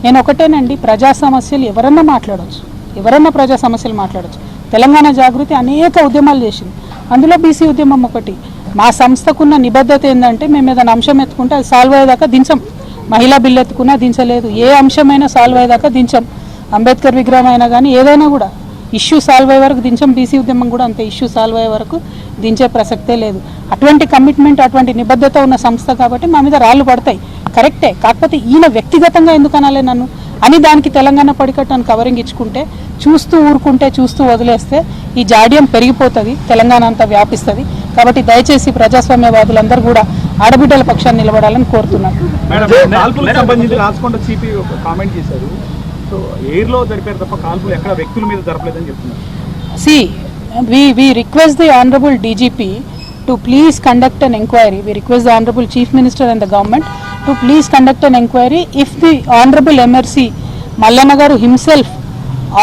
నేను ఒకటేనండి, ప్రజా సమస్యలు ఎవరన్నా మాట్లాడవచ్చు, ఎవరన్నా ప్రజా సమస్యలు మాట్లాడవచ్చు. తెలంగాణ జాగృతి అనేక ఉద్యమాలు చేసింది, అందులో బీసీ ఉద్యమం ఒకటి. మా సంస్థకున్న నిబద్ధత ఏంటంటే మేము ఏదైనా అంశం ఎత్తుకుంటే అది సాల్వ్ అయ్యేదాకా దించం. మహిళా బిల్లు ఎత్తుకున్నా దించలేదు, ఏ అంశమైనా సాల్వ్ అయ్యేదాకా దించం. అంబేద్కర్ విగ్రహం అయినా కానీ ఏదైనా కూడా ఇష్యూ సాల్వ్ అయ్యే వరకు దించం. బీసీ ఉద్యమం కూడా అంతే, ఇష్యూ సాల్వ్ అయ్యే వరకు దించే ప్రసక్తే లేదు. అటువంటి కమిట్మెంట్, అటువంటి నిబద్ధత ఉన్న సంస్థ కాబట్టి మా మీద రాళ్ళు పడతాయి, కరెక్టే. కాకపోతే ఈయన వ్యక్తిగతంగా ఎందుకు అనాలే నన్ను అని దానికి తెలంగాణ పడికట్టాను కవరింగ్ ఇచ్చుకుంటే, చూస్తూ ఊరుకుంటే, చూస్తూ వదిలేస్తే ఈ జాడ్యం పెరిగిపోతుంది, తెలంగాణ అంతా వ్యాపిస్తుంది. కాబట్టి దయచేసి ప్రజాస్వామ్యవాదులందరూ కూడా ఆడబిడ్డల పక్షాన్ని నిలబడాలని కోరుతున్నాను. See, we request the Honorable DGP to please conduct an inquiry. We request the Honorable Chief Minister and the government to please conduct an inquiry if the Honorable MRC Mallana Garu himself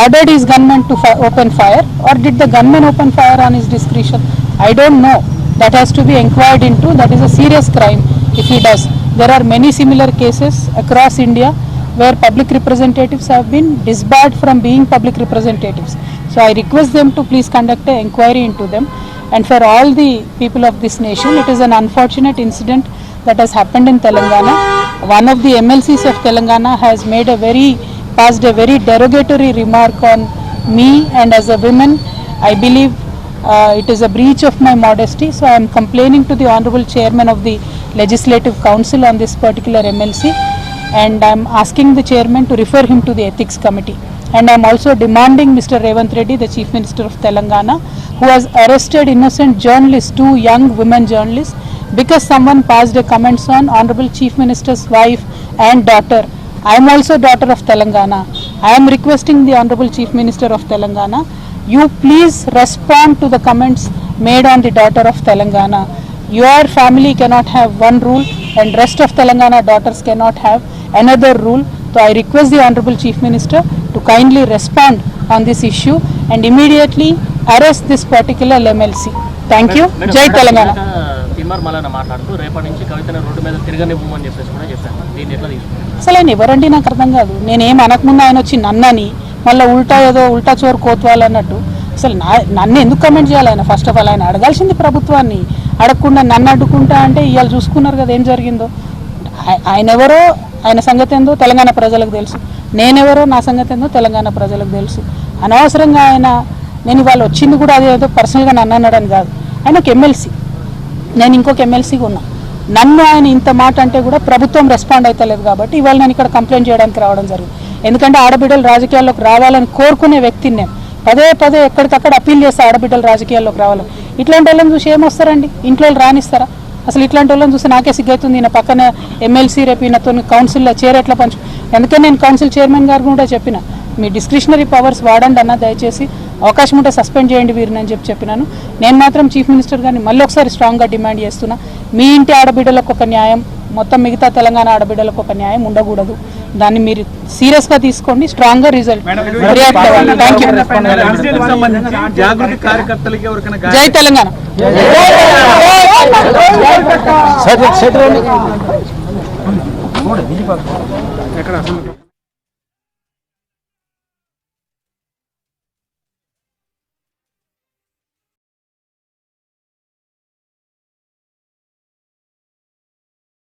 ordered his gunman to open fire, or did the gunman open fire on his discretion? I don't know. That has to be inquired into. That is a serious crime if he does. There are many similar cases across India where public representatives have been disbarred from being public representatives. So I request them to please conduct an inquiry into them. And for all the people of this nation, it is an unfortunate incident that has happened in Telangana. One of the MLCs of Telangana has made passed a very derogatory remark on me, and as a woman, I believe it is a breach of my modesty. So I am complaining to the Honorable Chairman of the Legislative Council on this particular MLC, and I am asking the Chairman to refer him to the Ethics Committee. And I am also demanding Mr. Revanth Reddy, the Chief Minister of Telangana, who has arrested innocent journalists, 2 young women journalists, because someone passed a comments on Honorable Chief Minister's wife and daughter. I am also daughter of Telangana. I am requesting the Honorable Chief Minister of Telangana, you please respond to the comments made on the daughter of Telangana. Your family cannot have one rule and rest of Telangana daughters cannot have another rule. So I request the Honorable Chief Minister to kindly respond on this issue and immediately arrest this particular MLC. Thank you. Jai Telangana. అసలు ఆయన ఎవరండి నాకు అర్థం కాదు. నేనేం అనకముందు ఆయన వచ్చి నన్నని మళ్ళీ ఉల్టా చోరు కోత్వాలన్నట్టు. అసలు నన్ను ఎందుకు కమెంట్ చేయాలి ఆయన? ఫస్ట్ ఆఫ్ ఆల్ ఆయన అడగాల్సింది ప్రభుత్వాన్ని, అడగకుండా నన్ను అడ్డుకుంటా అంటే ఇవాళ చూసుకున్నారు కదా ఏం జరిగిందో. ఆయన ఎవరో, ఆయన సంగతి ఏందో తెలంగాణ ప్రజలకు తెలుసు, నేనెవరో నా సంగతి ఏందో తెలంగాణ ప్రజలకు తెలుసు. అనవసరంగా నేను ఇవాళ వచ్చింది కూడా అదేదో పర్సనల్గా నన్ను అన్నాడని కాదు. ఆయన ఒక ఎమ్మెల్సీ, నేను ఇంకొక ఎమ్మెల్సీగా ఉన్నా. నన్ను ఆయన ఇంత మాట అంటే కూడా ప్రభుత్వం రెస్పాండ్ అవుతలేదు కాబట్టి ఇవాళ నేను ఇక్కడ కంప్లైంట్ చేయడానికి రావడం జరిగింది. ఎందుకంటే ఆడబిడ్డలు రాజకీయాల్లోకి రావాలని కోరుకునే వ్యక్తిని నేను. పదే ఎక్కడికక్కడ అప్పీల్ చేస్తే ఆడబిడ్డలు రాజకీయాల్లోకి రావాలని. ఇట్లాంటి వాళ్ళని చూసి ఏమొస్తారండి? ఇంట్లో రానిస్తారా? అసలు ఇట్లాంటి వాళ్ళని చూసి నాకే సిగ్గవుతుంది. ఈయన పక్కన ఎమ్మెల్సీ, రేపు ఈయనతో కౌన్సిల్లో ఎట్లా పంచు. అందుకే నేను కౌన్సిల్ చైర్మన్ గారు కూడా చెప్పిన, మీ డిస్క్రిషనరీ పవర్స్ వాడండి అన్న, దయచేసి అవకాశం ఉంటే సస్పెండ్ చేయండి వీరిని అని చెప్పినాను. నేను మాత్రం చీఫ్ మినిస్టర్ గారిని మళ్ళీ ఒకసారి స్ట్రాంగ్గా డిమాండ్ చేస్తున్నా, మీ ఇంటి ఆడబిడ్డలకు ఒక న్యాయం, మొత్తం మిగతా తెలంగాణ ఆడబిడ్డలకు ఒక న్యాయం ఉండకూడదు. దాన్ని మీరు సీరియస్గా తీసుకోండి, స్ట్రాంగ్గా రిజల్ట్ రియాక్ట్ అవ్వాలి. Thank you. జై తెలంగాణ.